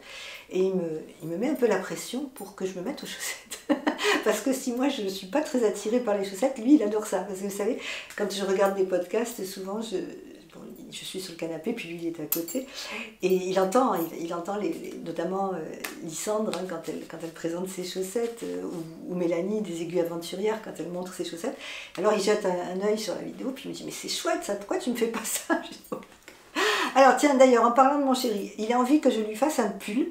et il me met un peu la pression pour que je me mette aux chaussettes. Parce que si moi je ne suis pas très attirée par les chaussettes, lui il adore ça. Parce que vous savez, quand je regarde des podcasts, souvent je suis sur le canapé, puis lui il est à côté, et il entend notamment Lysandre, hein, quand elle présente ses chaussettes, ou Mélanie des Aiguilles Aventurières quand elle montre ses chaussettes. Alors il jette un œil sur la vidéo, puis il me dit mais c'est chouette ça, pourquoi tu me fais pas ça? Alors tiens, d'ailleurs, en parlant de mon chéri, il a envie que je lui fasse un pull.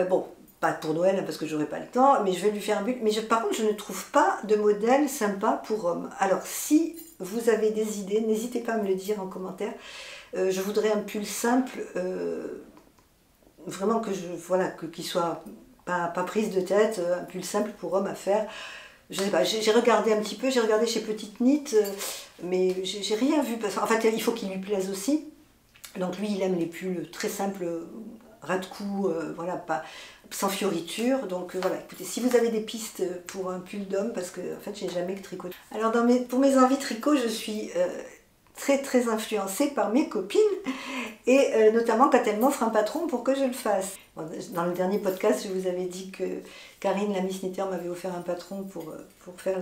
Bon, pas pour Noël, hein, parce que j'aurai pas le temps, mais je vais lui faire un pull. Mais par contre, je ne trouve pas de modèle sympa pour homme. Alors si vous avez des idées, n'hésitez pas à me le dire en commentaire. Je voudrais un pull simple, vraiment qu'il soit pas prise de tête, un pull simple pour homme à faire. Je sais pas, j'ai regardé un petit peu, j'ai regardé chez Petite Knit, mais j'ai rien vu. En fait, il faut qu'il lui plaise aussi. Donc lui, il aime les pulls très simples, ras de cou, voilà, pas sans fioriture. Donc voilà, écoutez, si vous avez des pistes pour un pull d'homme, parce que en fait j'ai jamais que tricoté. Alors pour mes envies tricot, je suis très influencée par mes copines, et notamment quand elles m'offrent un patron pour que je le fasse. Bon, dans le dernier podcast, je vous avais dit que Karine, la Miss Knitter, m'avait offert un patron pour faire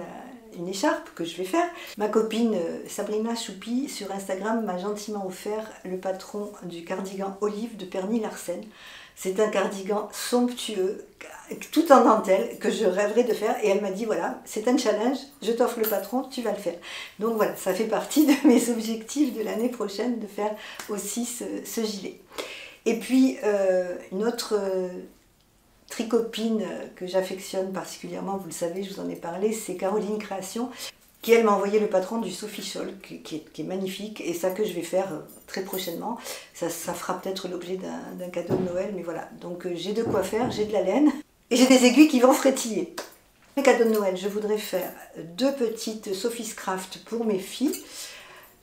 une écharpe que je vais faire. Ma copine Sabrina Choupi sur Instagram m'a gentiment offert le patron du cardigan Olive de Perny Larsen. C'est un cardigan somptueux, tout en dentelle, que je rêverais de faire. Et elle m'a dit, voilà, c'est un challenge, je t'offre le patron, tu vas le faire. Donc voilà, ça fait partie de mes objectifs de l'année prochaine, de faire aussi ce gilet. Et puis, une autre tricopine que j'affectionne particulièrement, vous le savez, je vous en ai parlé, c'est Caroline Création, qui elle m'a envoyé le patron du Sophie Shawl, qui est magnifique, et ça que je vais faire très prochainement. Ça fera peut-être l'objet d'un cadeau de Noël, mais voilà. Donc j'ai de quoi faire, j'ai de la laine, et j'ai des aiguilles qui vont frétiller. Les cadeaux de Noël, je voudrais faire 2 petites Sophie's Craft pour mes filles.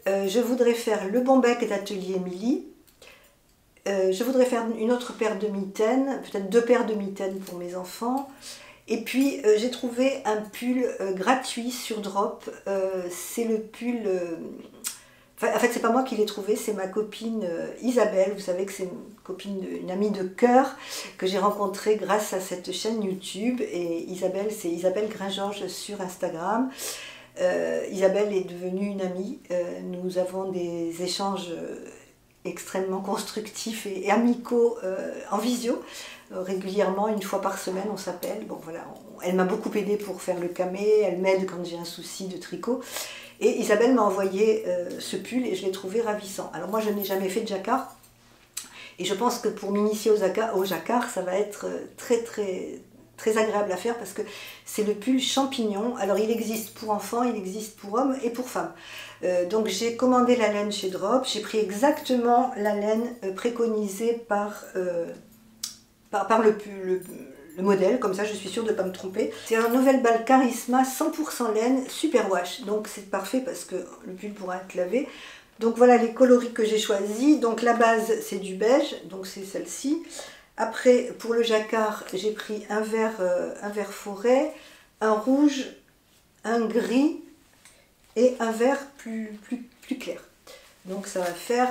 Je voudrais faire le bon bec d'Atelier Émilie. Je voudrais faire une autre paire de mitaines, peut-être 2 paires de mitaines pour mes enfants. Et puis j'ai trouvé un pull gratuit sur Drop. C'est le pull... en fait, c'est pas moi qui l'ai trouvé, c'est ma copine Isabelle. Vous savez que c'est une amie de cœur que j'ai rencontrée grâce à cette chaîne YouTube. Et Isabelle, c'est Isabelle Gringeorges sur Instagram. Isabelle est devenue une amie. Nous avons des échanges extrêmement constructifs et amicaux en visio. Régulièrement, une fois par semaine, on s'appelle. Bon, voilà, elle m'a beaucoup aidée pour faire le camé, elle m'aide quand j'ai un souci de tricot. Et Isabelle m'a envoyé ce pull et je l'ai trouvé ravissant. Alors moi, je n'ai jamais fait de jacquard. Et je pense que pour m'initier au jacquard, ça va être très agréable à faire parce que c'est le pull champignon. Alors il existe pour enfants, il existe pour hommes et pour femmes. Donc j'ai commandé la laine chez Drop, j'ai pris exactement la laine préconisée par le modèle, comme ça je suis sûre de ne pas me tromper. C'est un Novelbal Charisma 100% laine, super wash, donc c'est parfait parce que le pull pourra être lavé. Donc voilà les coloris que j'ai choisis. Donc la base c'est du beige, donc c'est celle-ci. Après pour le jacquard j'ai pris un vert forêt, un rouge, un gris et un vert plus clair. Donc ça va faire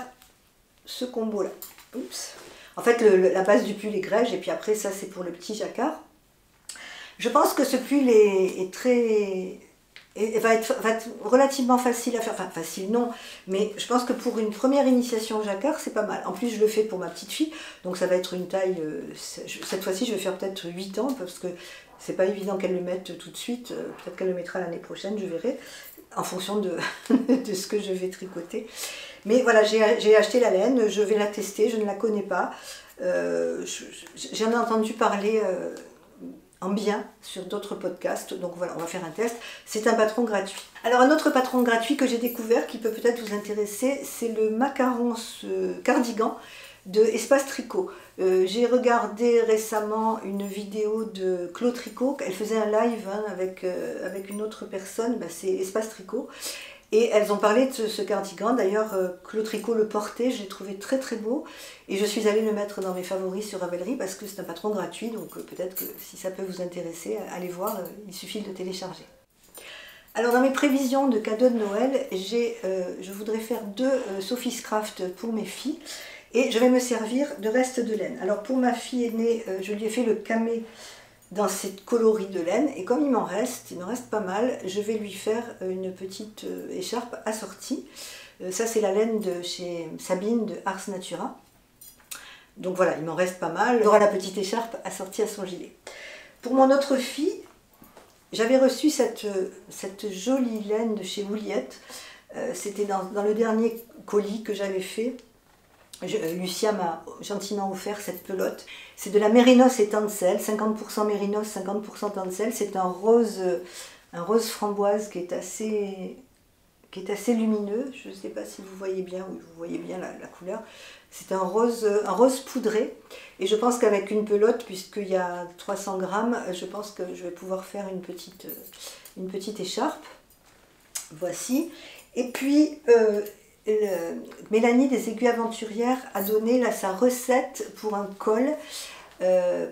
ce combo là. Oups. En fait la base du pull est grège et puis après ça c'est pour le petit jacquard. Je pense que ce pull va être relativement facile à faire, enfin facile non, mais je pense que pour une première initiation au jacquard c'est pas mal. En plus je le fais pour ma petite fille, donc ça va être une taille, cette fois-ci je vais faire peut-être 8 ans parce que c'est pas évident qu'elle le mette tout de suite, peut-être qu'elle le mettra l'année prochaine, je verrai, en fonction de ce que je vais tricoter. Mais voilà, j'ai acheté la laine, je vais la tester, je ne la connais pas, j'en ai entendu parler en bien sur d'autres podcasts, donc voilà, on va faire un test. C'est un patron gratuit. Alors un autre patron gratuit que j'ai découvert qui peut peut-être vous intéresser, c'est le macaron cardigan de Espace Tricot. J'ai regardé récemment une vidéo de Claude Tricot, elle faisait un live avec une autre personne, c'est Espace Tricot. Et elles ont parlé de ce cardigan, d'ailleurs Claude Tricot le portait, je l'ai trouvé très très beau et je suis allée le mettre dans mes favoris sur Ravelry parce que c'est un patron gratuit, donc peut-être que si ça peut vous intéresser, allez voir, il suffit de le télécharger. Alors dans mes prévisions de cadeaux de Noël, je voudrais faire 2 Sophie's Craft pour mes filles et je vais me servir de reste de laine. Alors pour ma fille aînée, je lui ai fait le camé dans cette coloris de laine et comme il me reste pas mal, je vais lui faire une petite écharpe assortie. Ça c'est la laine de chez Sabine de Ars Natura. Donc voilà, il m'en reste pas mal. Elle aura la petite écharpe assortie à son gilet. Pour mon autre fille, j'avais reçu cette jolie laine de chez Ouliette. C'était dans le dernier colis que j'avais fait. Lucia m'a gentiment offert cette pelote. C'est de la mérinos et tencel, 50% mérinos, 50% tencel. C'est un rose framboise qui est assez lumineux. Je ne sais pas si vous voyez bien, oui, vous voyez bien la couleur. C'est un rose poudré. Et je pense qu'avec une pelote, puisqu'il y a 300 grammes, je pense que je vais pouvoir faire une petite écharpe. Voici. Et puis Mélanie des Aiguilles Aventurières a donné sa recette pour un col, un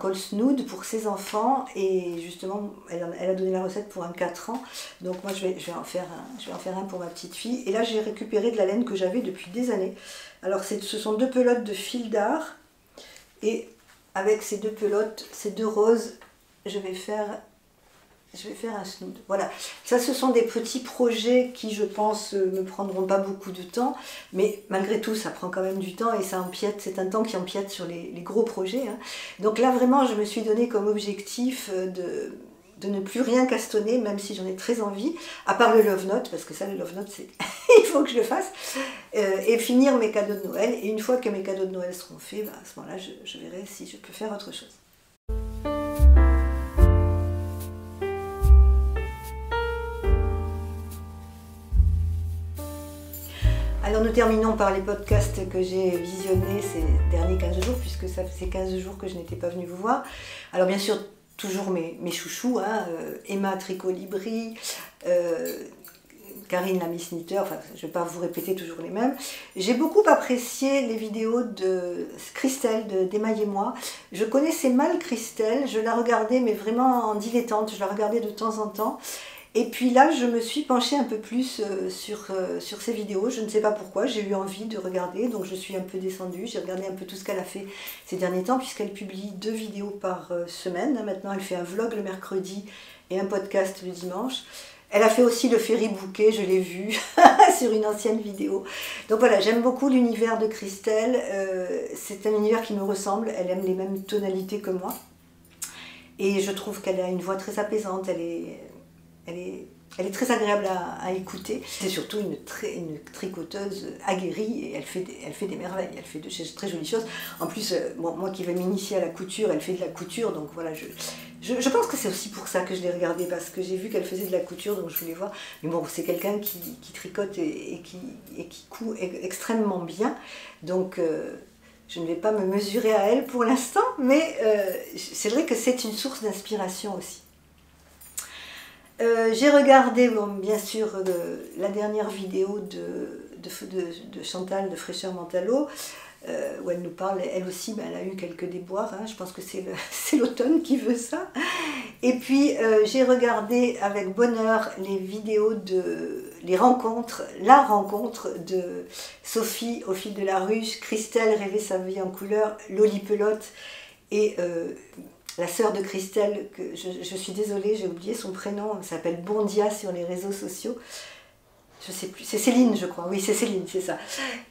col snood pour ses enfants et justement elle a donné la recette pour un 4 ans, donc moi je vais en faire un pour ma petite fille. Et là j'ai récupéré de la laine que j'avais depuis des années. Alors ce sont 2 pelotes de fil d'art et avec ces 2 pelotes, ces 2 roses, je vais faire un snood. Voilà, ça ce sont des petits projets qui je pense me prendront pas beaucoup de temps, mais malgré tout ça prend quand même du temps et ça empiète, c'est un temps qui empiète sur les gros projets, hein. Donc là vraiment je me suis donné comme objectif de ne plus rien castonner, même si j'en ai très envie, à part le Love Note, parce que ça le Love Note c'est il faut que je le fasse, et finir mes cadeaux de Noël. Et une fois que mes cadeaux de Noël seront faits, à ce moment-là je verrai si je peux faire autre chose. Alors nous terminons par les podcasts que j'ai visionnés ces derniers 15 jours, puisque ça fait 15 jours que je n'étais pas venue vous voir. Alors bien sûr, toujours mes chouchous, hein, Emma Tricot Libri, Karine la Miss Knitter, enfin je ne vais pas vous répéter toujours les mêmes. J'ai beaucoup apprécié les vidéos de Christelle d'Émaillez-moi. Je connaissais mal Christelle, je la regardais mais vraiment en dilettante, je la regardais de temps en temps. Et puis là, je me suis penchée un peu plus sur ces vidéos. Je ne sais pas pourquoi, j'ai eu envie de regarder, donc je suis un peu descendue. J'ai regardé un peu tout ce qu'elle a fait ces derniers temps, puisqu'elle publie 2 vidéos par semaine. Maintenant, elle fait un vlog le mercredi et un podcast le dimanche. Elle a fait aussi le Ferry Bouquet, je l'ai vu sur une ancienne vidéo. Donc voilà, j'aime beaucoup l'univers de Christelle. C'est un univers qui me ressemble. Elle aime les mêmes tonalités que moi. Et je trouve qu'elle a une voix très apaisante. Elle est très agréable à écouter. C'est surtout une tricoteuse aguerrie et elle fait des merveilles, elle fait de très jolies choses. En plus, bon, moi qui vais m'initier à la couture, elle fait de la couture, donc voilà, je pense que c'est aussi pour ça que je l'ai regardée, parce que j'ai vu qu'elle faisait de la couture, donc je voulais voir. Mais bon, c'est quelqu'un qui tricote et qui coud extrêmement bien, donc je ne vais pas me mesurer à elle pour l'instant, mais c'est vrai que c'est une source d'inspiration aussi. J'ai regardé, bon, bien sûr, la dernière vidéo de Chantal de Fraîcheur Mentalo, où elle nous parle, elle aussi, ben, elle a eu quelques déboires, hein, je pense que c'est l'automne qui veut ça. Et puis j'ai regardé avec bonheur les vidéos la rencontre de Sophie au fil de la ruche, Christelle rêver sa vie en couleur, Loli Pelote et la sœur de Christelle, que je suis désolée, j'ai oublié son prénom, elle s'appelle Bondia sur les réseaux sociaux. Je sais plus, c'est Céline je crois, oui c'est Céline, c'est ça.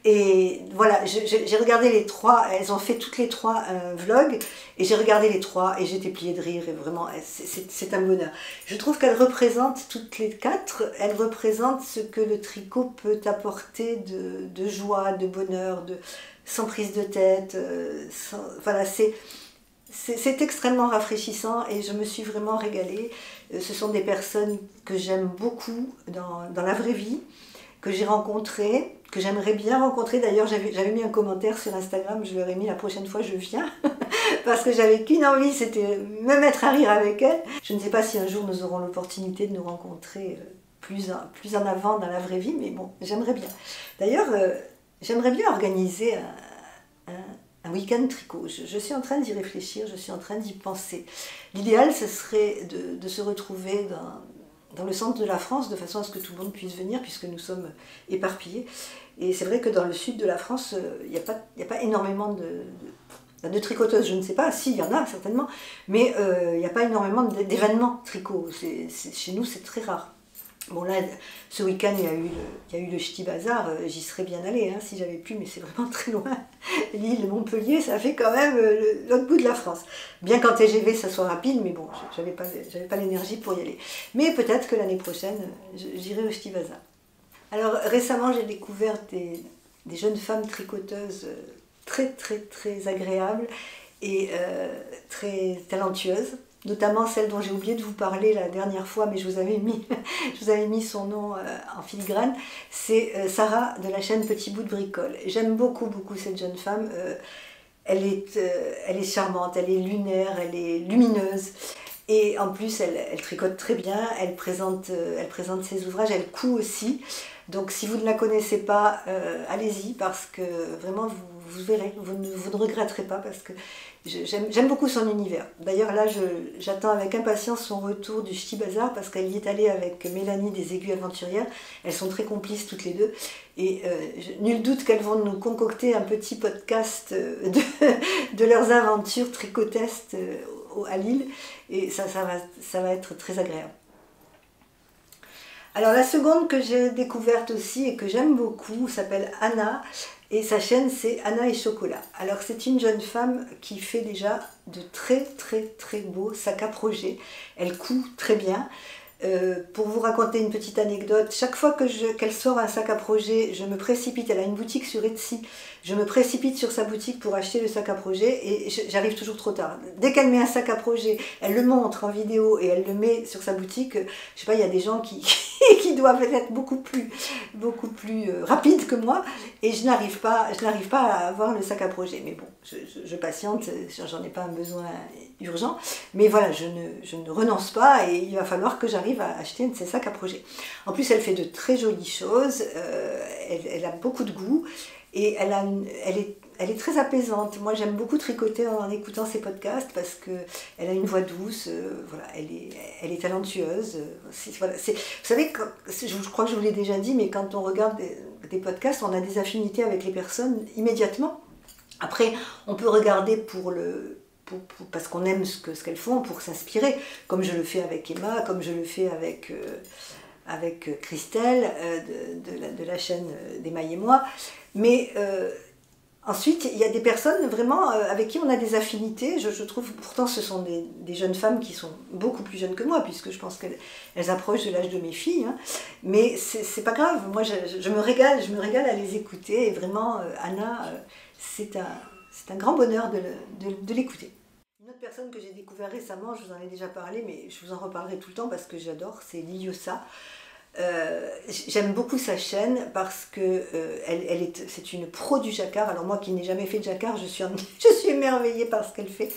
Et voilà, j'ai regardé les trois, elles ont fait toutes les trois un vlog, et j'ai regardé les trois et j'étais pliée de rire, et vraiment c'est un bonheur. Je trouve qu'elles représentent, toutes les quatre, elles représentent ce que le tricot peut apporter de joie, de bonheur, sans prise de tête, voilà, c'est extrêmement rafraîchissant et je me suis vraiment régalée. Ce sont des personnes que j'aime beaucoup dans la vraie vie, que j'ai rencontrées, que j'aimerais bien rencontrer. D'ailleurs, j'avais mis un commentaire sur Instagram, je leur ai mis la prochaine fois je viens, parce que j'avais qu'une envie, c'était me mettre à rire avec elles. Je ne sais pas si un jour nous aurons l'opportunité de nous rencontrer plus en avant dans la vraie vie, mais bon, j'aimerais bien. D'ailleurs, j'aimerais bien organiser un week-end tricot. Je suis en train d'y réfléchir, je suis en train d'y penser. L'idéal, ce serait de se retrouver dans le centre de la France, de façon à ce que tout le monde puisse venir, puisque nous sommes éparpillés. Et c'est vrai que dans le sud de la France, il n'y a pas énormément de tricoteuses, je ne sais pas, si, il y en a certainement, mais il n'y a pas énormément d'événements tricot. Chez nous, c'est très rare. Bon là, ce week-end, il y a eu le Ch'ti Bazar, j'y serais bien allée hein, si j'avais pu, mais c'est vraiment très loin. L'île Montpellier, ça fait quand même l'autre bout de la France. Bien qu'en TGV, ça soit rapide, mais bon, j'avais pas l'énergie pour y aller. Mais peut-être que l'année prochaine, j'irai au Ch'ti Bazar. Alors récemment, j'ai découvert des jeunes femmes tricoteuses très agréables et très talentueuses. Notamment celle dont j'ai oublié de vous parler la dernière fois, mais je vous avais mis son nom en filigrane, c'est Sarah de la chaîne Petit Bout de Bricole. J'aime beaucoup cette jeune femme, elle est charmante, elle est lunaire, elle est lumineuse, et en plus elle tricote très bien, elle présente ses ouvrages, elle coud aussi. Donc si vous ne la connaissez pas, allez-y, parce que vraiment vous verrez, vous ne regretterez pas, parce que j'aime beaucoup son univers. D'ailleurs là, j'attends avec impatience son retour du Ch'ti Bazar, parce qu'elle y est allée avec Mélanie des Aiguilles Aventurières. Elles sont très complices toutes les deux, et nul doute qu'elles vont nous concocter un petit podcast de leurs aventures tricotestes à Lille, et ça va être très agréable. Alors la seconde que j'ai découverte aussi et que j'aime beaucoup s'appelle Anna, et sa chaîne c'est Anna et Chocolat. Alors c'est une jeune femme qui fait déjà de très beaux sacs à projet. Elle coud très bien. Pour vous raconter une petite anecdote, chaque fois qu'elle sort un sac à projet, je me précipite, elle a une boutique sur Etsy, je me précipite sur sa boutique pour acheter le sac à projet et j'arrive toujours trop tard. Dès qu'elle met un sac à projet, elle le montre en vidéo et elle le met sur sa boutique, je sais pas, il y a des gens qui doivent être beaucoup plus rapides que moi, et je n'arrive pas à avoir le sac à projet. Mais bon, je patiente, j'en ai pas un besoin urgent, mais voilà, je ne renonce pas, et il va falloir que j'arrive à acheter un de ces sacs à projet. En plus, elle fait de très jolies choses, elle a beaucoup de goût, et elle est très apaisante. Moi, j'aime beaucoup tricoter en écoutant ses podcasts, parce qu'elle a une voix douce, voilà, elle est talentueuse. Voilà, vous savez, je crois que je vous l'ai déjà dit, mais quand on regarde des podcasts, on a des affinités avec les personnes immédiatement. Après, on peut regarder parce qu'on aime ce qu'elles font, pour s'inspirer, comme je le fais avec Emma, comme je le fais avec avec Christelle de la chaîne d'Emaille et moi. Mais ensuite, il y a des personnes vraiment avec qui on a des affinités. Je trouve, pourtant, ce sont des jeunes femmes qui sont beaucoup plus jeunes que moi, puisque je pense qu'elles approchent de l'âge de mes filles. Hein. Mais c'est pas grave. Moi, je me régale à les écouter. Et vraiment, Anna, c'est un grand bonheur de l'écouter. Une autre personne que j'ai découvert récemment, je vous en ai déjà parlé, mais je vous en reparlerai tout le temps parce que j'adore, c'est Liliosa. J'aime beaucoup sa chaîne parce que c'est une pro du jacquard. Alors moi qui n'ai jamais fait de jacquard, je suis émerveillée par ce qu'elle fait.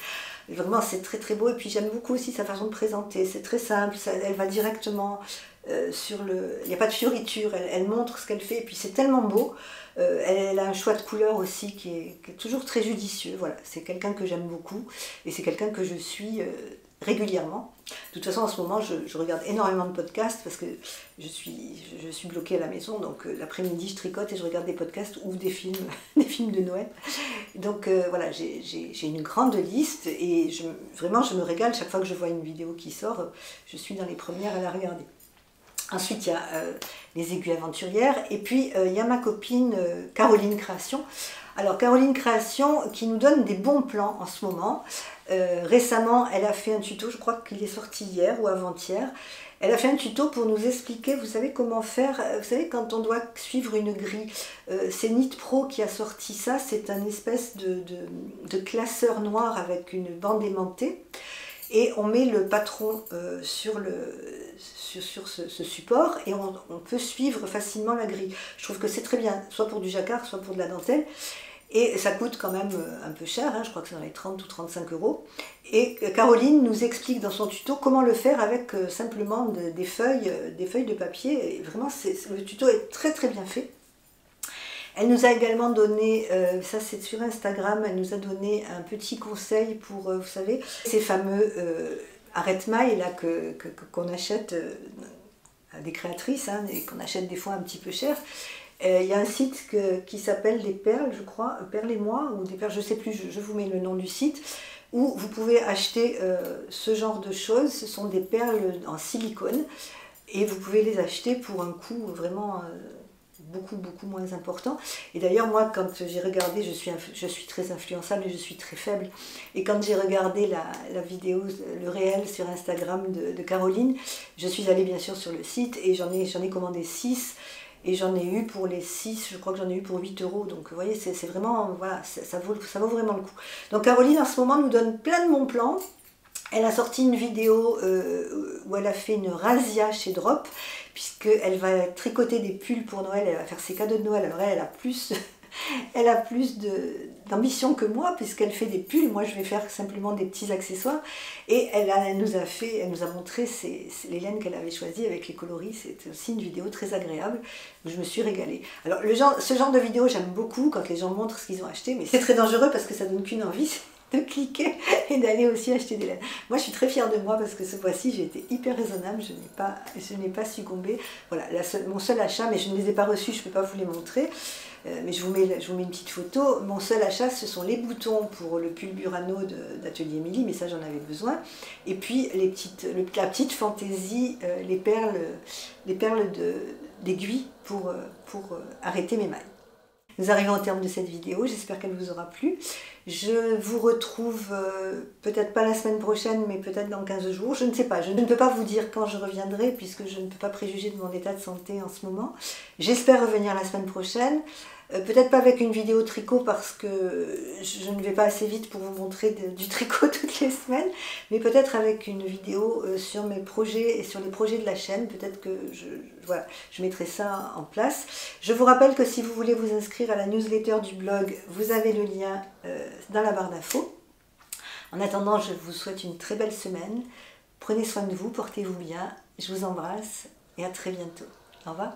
Vraiment c'est très très beau, et puis j'aime beaucoup aussi sa façon de présenter, c'est très simple, elle va directement sur le... Il n'y a pas de fioriture, elle montre ce qu'elle fait, et puis c'est tellement beau. Elle a un choix de couleurs aussi qui est toujours très judicieux. Voilà, c'est quelqu'un que j'aime beaucoup, et c'est quelqu'un que je suis régulièrement. De toute façon, en ce moment, je regarde énormément de podcasts parce que je suis bloquée à la maison. Donc l'après-midi, je tricote et je regarde des podcasts ou des films de Noël. Donc voilà, j'ai une grande liste et vraiment, je me régale. Chaque fois que je vois une vidéo qui sort, je suis dans les premières à la regarder. Ensuite, il y a les aiguilles aventurières. Et puis, il y a ma copine Caroline Création. Alors, Caroline Création qui nous donne des bons plans en ce moment. Récemment, elle a fait un tuto, je crois qu'il est sorti hier ou avant-hier. Elle a fait un tuto pour nous expliquer, vous savez comment faire, vous savez quand on doit suivre une grille. C'est Knit Pro qui a sorti ça, c'est un espèce de classeur noir avec une bande aimantée. Et on met le patron sur ce support et on peut suivre facilement la grille. Je trouve que c'est très bien, soit pour du jacquard, soit pour de la dentelle. Et ça coûte quand même un peu cher, hein, je crois que c'est dans les 30 ou 35 euros. Et Caroline nous explique dans son tuto comment le faire avec simplement des feuilles de papier. Et vraiment, le tuto est très très bien fait. Elle nous a également donné, ça c'est sur Instagram, elle nous a donné un petit conseil pour, vous savez, ces fameux arrête-mailles là qu'on achète à des créatrices, hein, et qu'on achète des fois un petit peu cher. Il y a un site qui s'appelle des perles, je crois, Perles et moi, ou des perles, je ne sais plus, je vous mets le nom du site, où vous pouvez acheter ce genre de choses. Ce sont des perles en silicone, et vous pouvez les acheter pour un coût vraiment beaucoup moins important. Et d'ailleurs, moi, quand j'ai regardé, je suis très influençable et je suis très faible, et quand j'ai regardé la vidéo, le réel sur Instagram de Caroline, je suis allée bien sûr sur le site, et j'en ai commandé 6. Et j'en ai eu pour les 6, je crois que j'en ai eu pour 8 euros. Donc vous voyez, c'est vraiment, voilà, ça vaut vraiment le coup. Donc Caroline en ce moment nous donne plein de bons plans. Elle a sorti une vidéo où elle a fait une razzia chez Drop, puisqu'elle va tricoter des pulls pour Noël, elle va faire ses cadeaux de Noël. Alors elle a plus d'ambition que moi, puisqu'elle fait des pulls. Moi je vais faire simplement des petits accessoires. Et elle nous a montré les laines qu'elle avait choisies avec les coloris. C'était aussi une vidéo très agréable où je me suis régalée. Alors ce genre de vidéo j'aime beaucoup quand les gens montrent ce qu'ils ont acheté, mais c'est très dangereux parce que ça donne qu'une envie, de cliquer et d'aller aussi acheter des laines. Moi je suis très fière de moi parce que ce mois-ci j'ai été hyper raisonnable, je n'ai pas succombé. Voilà, mon seul achat, mais je ne les ai pas reçus, je ne peux pas vous les montrer. Mais je vous mets une petite photo. Mon seul achat, ce sont les boutons pour le pull Burano d'Atelier Émilie, mais ça j'en avais besoin. Et puis la petite fantaisie, les perles d'aiguille pour arrêter mes mailles. Nous arrivons au terme de cette vidéo, j'espère qu'elle vous aura plu. Je vous retrouve peut-être pas la semaine prochaine, mais peut-être dans 15 jours. Je ne sais pas, je ne peux pas vous dire quand je reviendrai, puisque je ne peux pas préjuger de mon état de santé en ce moment. J'espère revenir la semaine prochaine. Peut-être pas avec une vidéo tricot parce que je ne vais pas assez vite pour vous montrer du tricot toutes les semaines, mais peut-être avec une vidéo sur mes projets et sur les projets de la chaîne. Peut-être que je mettrai ça en place. Je vous rappelle que si vous voulez vous inscrire à la newsletter du blog, vous avez le lien dans la barre d'infos. En attendant, je vous souhaite une très belle semaine. Prenez soin de vous, portez-vous bien. Je vous embrasse et à très bientôt. Au revoir.